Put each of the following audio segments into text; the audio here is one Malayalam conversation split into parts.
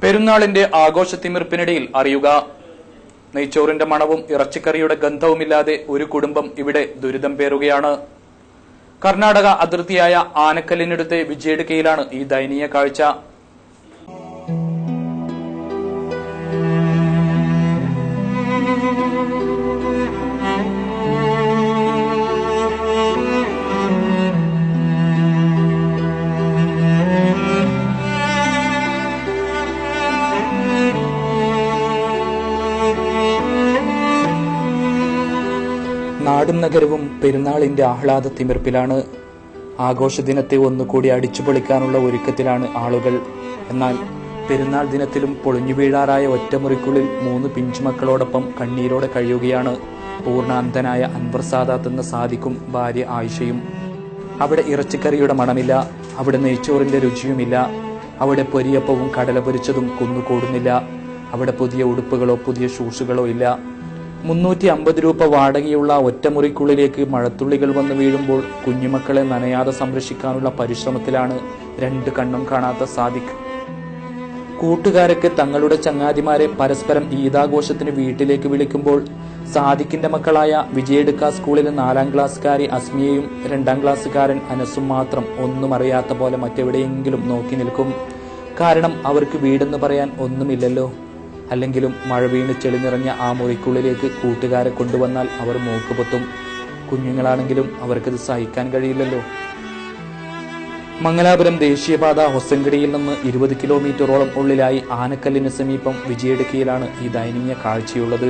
പെരുന്നാളിന്റെ ആഘോഷത്തിമിർപ്പിനിടയിൽ അറിയുക, നെയ്ച്ചോറിന്റെ മണവും ഇറച്ചിക്കറിയുടെ ഗന്ധവുമില്ലാതെ ഒരു കുടുംബം ഇവിടെ ദുരിതം പേറുകയാണ്. കർണാടക അതിർത്തിയായ ആനക്കല്ലിനടുത്തെ വിജയടുക്കയിലാണ് ഈ ദയനീയ കാഴ്ച. നാടും നഗരവും പെരുന്നാളിന്റെ ആഹ്ലാദ തിമിർപ്പിലാണ്. ആഘോഷദിനത്തെ ഒന്നുകൂടി അടിച്ചുപൊളിക്കാനുള്ള ഒരുക്കത്തിലാണ് ആളുകൾ. എന്നാൽ പെരുന്നാൾ ദിനത്തിലും പൊളിഞ്ഞു വീഴാറായ ഒറ്റമുറിക്കുള്ളിൽ 3 പിഞ്ചുമക്കളോടൊപ്പം കണ്ണീരോടെ കഴിയുകയാണ് പൂർണ്ണാന്തനായ അൻവർ സാദാത്ത് എന്ന സാദിഖും ഭാര്യ ആയിഷയും. അവിടെ ഇറച്ചിക്കറിയുടെ മണമില്ല, അവിടെ നെയ്ച്ചോറിന്റെ രുചിയുമില്ല, അവിടെ പൊരിയപ്പവും കടല പൊരിച്ചതും കുന്നുകൂടുന്നില്ല, അവിടെ പുതിയ ഉടുപ്പുകളോ പുതിയ ഷൂസുകളോ ഇല്ല. 350 രൂപ വാടകയുള്ള ഒറ്റമുറിക്കുള്ളിലേക്ക് മഴത്തുള്ളികൾ വന്നു വീഴുമ്പോൾ കുഞ്ഞുമക്കളെ നനയാതെ സംരക്ഷിക്കാനുള്ള പരിശ്രമത്തിലാണ് 2 കണ്ണും കാണാത്ത സാദിഖ്. കൂട്ടുകാരൊക്കെ തങ്ങളുടെ ചങ്ങാതിമാരെ പരസ്പരം ഈദാഘോഷത്തിന് വീട്ടിലേക്ക് വിളിക്കുമ്പോൾ സാദിഖിന്റെ മക്കളായ വിജയടുക്ക സ്കൂളിലെ 4ാം ക്ലാസ്സുകാരി അസ്മിയയും 2ാം ക്ലാസ്സുകാരൻ അനസും മാത്രം ഒന്നും അറിയാത്ത പോലെ മറ്റെവിടെയെങ്കിലും നോക്കി നിൽക്കും. കാരണം അവർക്ക് വീടെന്ന് പറയാൻ ഒന്നുമില്ലല്ലോ. അല്ലെങ്കിലും മഴ വീണ് ചെളി നിറഞ്ഞ ആ മുറിക്കുള്ളിലേക്ക് കൂട്ടുകാരെ കൊണ്ടുവന്നാൽ അവർ മൂക്കുപൊത്തും. കുഞ്ഞുങ്ങളാണെങ്കിലും അവർക്കത് സഹിക്കാൻ കഴിയില്ലല്ലോ. മംഗലാപുരം ദേശീയപാത ഹൊസങ്കടിയിൽ നിന്ന് 20 കിലോമീറ്ററോളം ഉള്ളിലായി ആനക്കല്ലിന് സമീപം വിജയടുക്കയിലാണ് ഈ ദയനീയ കാഴ്ചയുള്ളത്.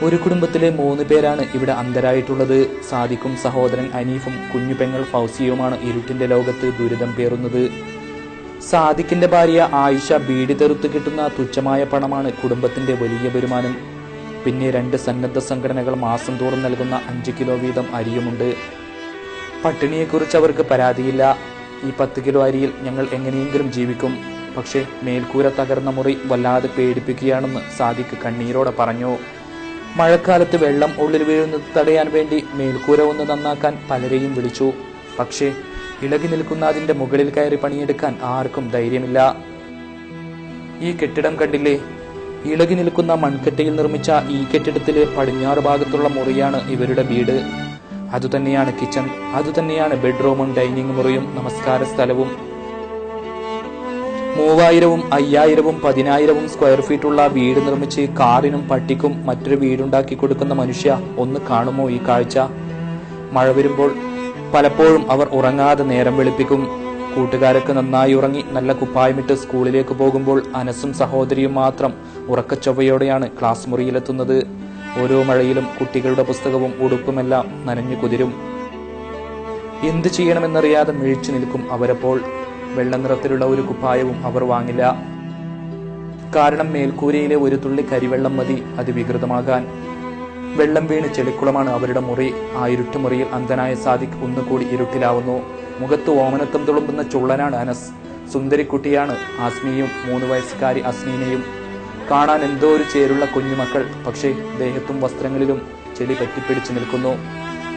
ഒരു കുടുംബത്തിലെ 3 പേരാണ് ഇവിടെ അന്ധരായിട്ടുള്ളത്. സാദിഖും സഹോദരൻ അനീഫും കുഞ്ഞുപെങ്ങൾ ഫൗസിയുമാണ് ഇരുട്ടിന്റെ ലോകത്ത് ദുരിതം പേറുന്നത്. സാദിഖിന്റെ ഭാര്യ ആയിഷ ബീഡി തെറുത്ത് കിട്ടുന്ന തുച്ഛമായ പണമാണ് കുടുംബത്തിന്റെ വലിയ വരുമാനം. പിന്നെ 2 സന്നദ്ധ സംഘടനകൾ മാസം തോറും നൽകുന്ന 5 കിലോ വീതം അരിയുമുണ്ട്. പട്ടിണിയെക്കുറിച്ച് അവർക്ക് പരാതിയില്ല. ഈ 10 കിലോ അരിയിൽ ഞങ്ങൾ എങ്ങനെയെങ്കിലും ജീവിക്കും. പക്ഷേ മേൽക്കൂര തകർന്ന മുറി വല്ലാതെ പേടിപ്പിക്കുകയാണെന്ന് സാദിഖ് കണ്ണീരോടെ പറഞ്ഞു. മഴക്കാലത്ത് വെള്ളം ഉള്ളിൽ വീഴുന്നത് തടയാൻ വേണ്ടി മേൽക്കൂര ഒന്ന് നന്നാക്കാൻ പലരെയും വിളിച്ചു. പക്ഷേ ഇളകി നിൽക്കുന്ന അതിന്റെ മുകളിൽ കയറി പണിയെടുക്കാൻ ആർക്കും ധൈര്യമില്ല. ഈ കെട്ടിടം കണ്ടില്ലേ? ഇളകി നിൽക്കുന്ന മൺകെട്ടയിൽ നിർമ്മിച്ച ഈ കെട്ടിടത്തിലെ പടിഞ്ഞാറ് ഭാഗത്തുള്ള മുറിയാണ് ഇവരുടെ വീട്. അതുതന്നെയാണ് കിച്ചൺ, അതുതന്നെയാണ് ബെഡ്റൂമും ഡൈനിങ് മുറിയും നമസ്കാര സ്ഥലവും. 3000-ഉം 5000-ഉം 10,000-ഉം സ്ക്വയർ ഫീറ്റുള്ള വീട് നിർമ്മിച്ച് കാറിനും പട്ടിക്കും മറ്റൊരു വീടുണ്ടാക്കി കൊടുക്കുന്ന മനുഷ്യ ഒന്ന് കാണുമോ ഈ കാഴ്ച? മഴ വരുമ്പോൾ പലപ്പോഴും അവർ ഉറങ്ങാതെ നേരം വെളുപ്പിക്കും. കൂട്ടുകാരൊക്കെ നന്നായി ഉറങ്ങി നല്ല കുപ്പായമിട്ട് സ്കൂളിലേക്ക് പോകുമ്പോൾ അനസും സഹോദരിയും മാത്രം ഉറക്കച്ചൊവ്വയോടെയാണ് ക്ലാസ് മുറിയിലെത്തുന്നത്. ഓരോ മഴയിലും കുട്ടികളുടെ പുസ്തകവും ഉടുപ്പുമെല്ലാം നനഞ്ഞു കുതിരും. എന്ത് ചെയ്യണമെന്നറിയാതെ മിഴിച്ചു നിൽക്കും അവരപ്പോൾ. വെള്ള നിറത്തിലുള്ള ഒരു കുപ്പായവും അവർ വാങ്ങില്ല. കാരണം മേൽക്കൂരയിലെ ഒരു തുള്ളി കരിവെള്ളം മതി അത് വികൃതമാകാൻ. വെള്ളം വീണ് ചെളിക്കുളമാണ് അവരുടെ മുറി. ആ ഇരുട്ടുമുറിയിൽ അന്ധനായ സാദിഖ് ഒന്നുകൂടി ഇരുട്ടിലാവുന്നു. മുഖത്ത് ഓമനത്തം തുളുമ്പുന്ന ചുള്ളനാണ് അനസ്. സുന്ദരിക്കുട്ടിയാണ് ആസ്മിയും 3 വയസ്സുകാരി അസ്നീനയും. കാണാൻ എന്തോ ഒരു ചേരുള്ള കുഞ്ഞുമക്കൾ. പക്ഷേ ദേഹത്തും വസ്ത്രങ്ങളിലും ചെളി പറ്റിപ്പിടിച്ചു നിൽക്കുന്നു.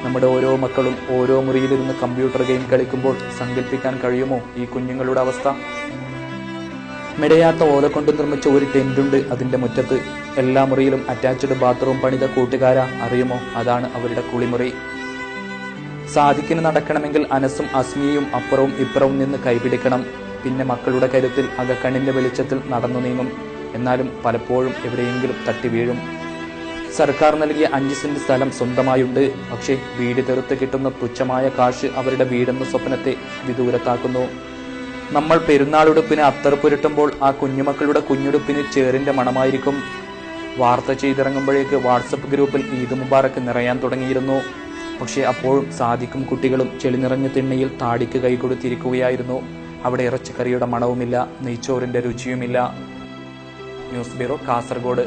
നമ്മുടെ ഓരോ മക്കളും ഓരോ മുറിയിലിരുന്ന് കമ്പ്യൂട്ടർ ഗെയിം കളിക്കുമ്പോൾ സങ്കല്പിക്കാൻ കഴിയുമോ ഈ കുഞ്ഞുങ്ങളുടെ അവസ്ഥ? മെടയാത്ത ഓല കൊണ്ട് നിർമ്മിച്ച ഒരു ടെന്റുണ്ട് അതിന്റെ മുറ്റത്ത്. എല്ലാ മുറിയിലും അറ്റാച്ച്ഡ് ബാത്റൂം പണിത കൂട്ടുകാര അറിയുമോ? അതാണ് അവരുടെ കുളിമുറി. സാദിഖിന് നടക്കണമെങ്കിൽ അനസും അസ്മിയും അപ്പുറവും ഇപ്പുറവും നിന്ന് കൈപിടിക്കണം. പിന്നെ മക്കളുടെ കരുത്തിൽ അകക്കണ്ണിന്റെ വെളിച്ചത്തിൽ നടന്നു നീങ്ങും. എന്നാലും പലപ്പോഴും എവിടെയെങ്കിലും തട്ടി വീഴും. സർക്കാർ നൽകിയ 5 സെന്റ് സ്ഥലം സ്വന്തമായുണ്ട്. പക്ഷേ വീട് തെറുത്ത് കിട്ടുന്ന തുച്ഛമായ കാശ് അവരുടെ വീടെന്ന സ്വപ്നത്തെ വിദൂരത്താക്കുന്നു. നമ്മൾ പെരുന്നാളുടുപ്പിന് അത്തർ പുരട്ടുമ്പോൾ ആ കുഞ്ഞുമക്കളുടെ കുഞ്ഞുടുപ്പിന് ചേറിന്റെ മണമായിരിക്കും. വാർത്ത ചെയ്തിറങ്ങുമ്പോഴേക്ക് വാട്സപ്പ് ഗ്രൂപ്പിൽ ഈദ് മുബാറക്ക് നിറയാൻ തുടങ്ങിയിരുന്നു. പക്ഷെ അപ്പോഴും സാദിഖും കുട്ടികളും ചെളി നിറഞ്ഞ തിണ്ണയിൽ താടിക്ക് കൈകൊടുത്തിരിക്കുകയായിരുന്നു. അവിടെ ഇറച്ചിക്കറിയുടെ മണവുമില്ല, നെയ്ച്ചോറിന്റെ രുചിയുമില്ല. News bureau, Kasaragod.